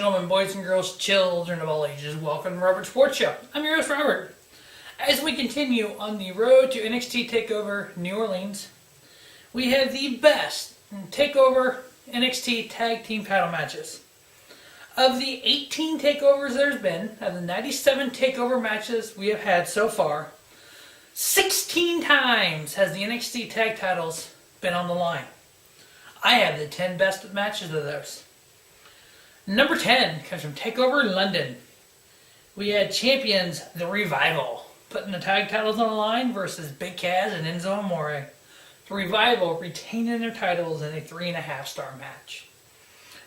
gentlemen, boys and girls, children of all ages, welcome to Robert Sports Show. I'm your host, Robert. As we continue on the road to NXT TakeOver New Orleans, we have the best TakeOver NXT Tag Team title matches. Of the 18 TakeOvers there's been, of the 97 TakeOver matches we have had so far, 16 times has the NXT Tag titles been on the line. I have the 10 best matches of those. Number 10 comes from TakeOver London. We had champions The Revival putting the tag titles on the line versus Big Cass and Enzo Amore. The Revival retaining their titles in a 3.5-star match.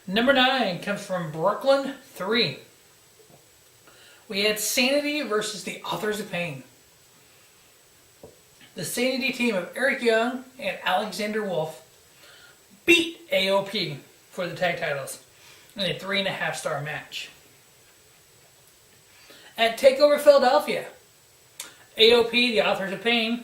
Number 9 comes from Brooklyn 3. We had Sanity versus the Authors of Pain. The Sanity team of Eric Young and Alexander Wolf beat AOP for the tag titles in a 3.5-star match. At TakeOver Philadelphia, AOP, the Authors of Pain,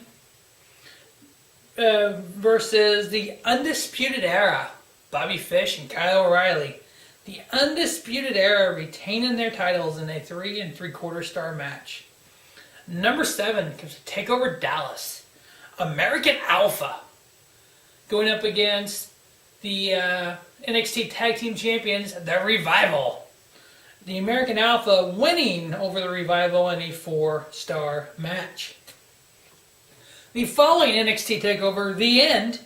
versus the Undisputed Era, Bobby Fish and Kyle O'Reilly. The Undisputed Era retaining their titles in a 3 3/4-star match. Number 7 comes to TakeOver Dallas, American Alpha, going up against the NXT Tag Team Champions, The Revival. The American Alpha winning over The Revival in a 4-star match. The following NXT TakeOver, The End,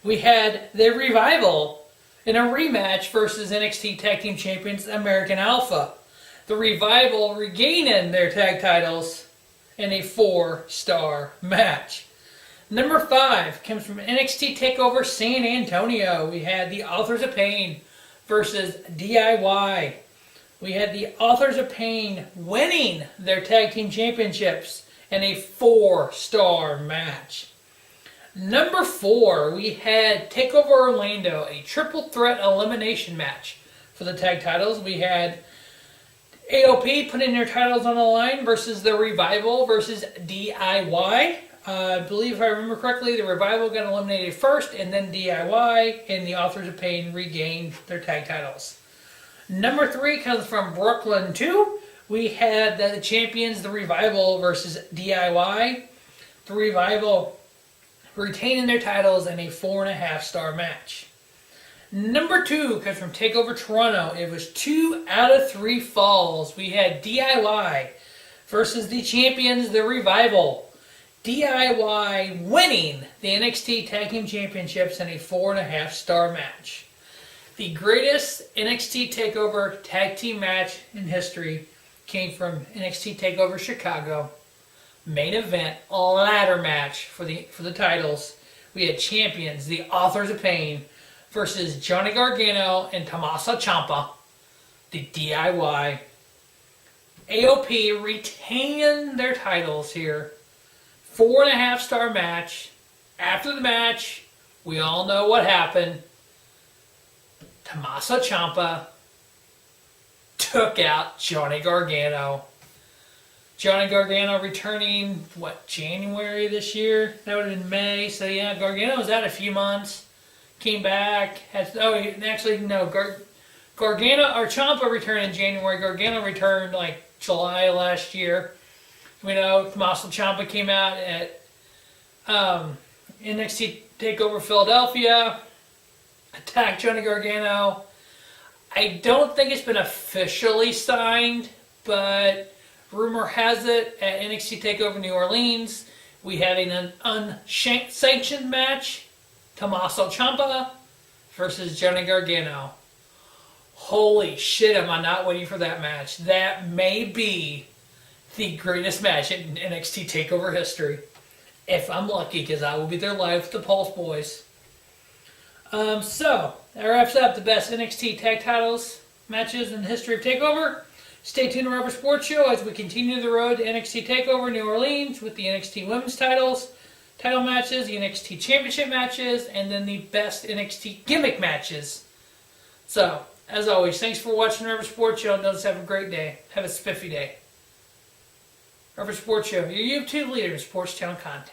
we had The Revival in a rematch versus NXT Tag Team Champions, American Alpha. The Revival regaining their tag titles in a 4-star match. Number 5 comes from NXT TakeOver San Antonio. We had the Authors of Pain versus DIY. We had the Authors of Pain winning their tag team championships in a 4-star match. Number 4, we had TakeOver Orlando, a triple threat elimination match for the tag titles. We had AOP putting their titles on the line versus The Revival versus DIY. I believe, if I remember correctly, The Revival got eliminated first, and then DIY and the Authors of Pain regained their tag titles. Number 3 comes from Brooklyn 2. We had the champions, The Revival versus DIY. The Revival retaining their titles in a 4.5-star match. Number 2 comes from TakeOver Toronto. It was 2 out of 3 falls. We had DIY versus the champions, The Revival. DIY winning the NXT Tag Team Championships in a 4.5-star match. The greatest NXT TakeOver Tag Team match in history came from NXT TakeOver Chicago. Main event ladder match for the titles. We had champions, the Authors of Pain, versus Johnny Gargano and Tommaso Ciampa, the DIY. AOP retain their titles here. 4.5-star match. After the match, we all know what happened. Tommaso Ciampa took out Johnny Gargano. Johnny Gargano returning, January this year? That would have been May. So yeah, Gargano was out a few months. Came back. Gargano or Ciampa returned in January. Gargano returned July last year. We know Tommaso Ciampa came out at NXT TakeOver Philadelphia, attacked Johnny Gargano. I don't think it's been officially signed, but rumor has it at NXT TakeOver New Orleans, we had an unsanctioned match, Tommaso Ciampa versus Johnny Gargano. Holy shit, am I not waiting for that match. That may be the greatest match in NXT TakeOver history. If I'm lucky, because I will be there live with the Pulse Boys. So, that wraps up the best NXT tag titles matches in the history of TakeOver. Stay tuned to Robert Sports Show as we continue the road to NXT TakeOver New Orleans with the NXT Women's title matches, the NXT Championship matches, and then the best NXT gimmick matches. So, as always, thanks for watching Robert Sports Show. Let's have a great day. Have a spiffy day. Robert Sports Show, your YouTube leader in sports channel content.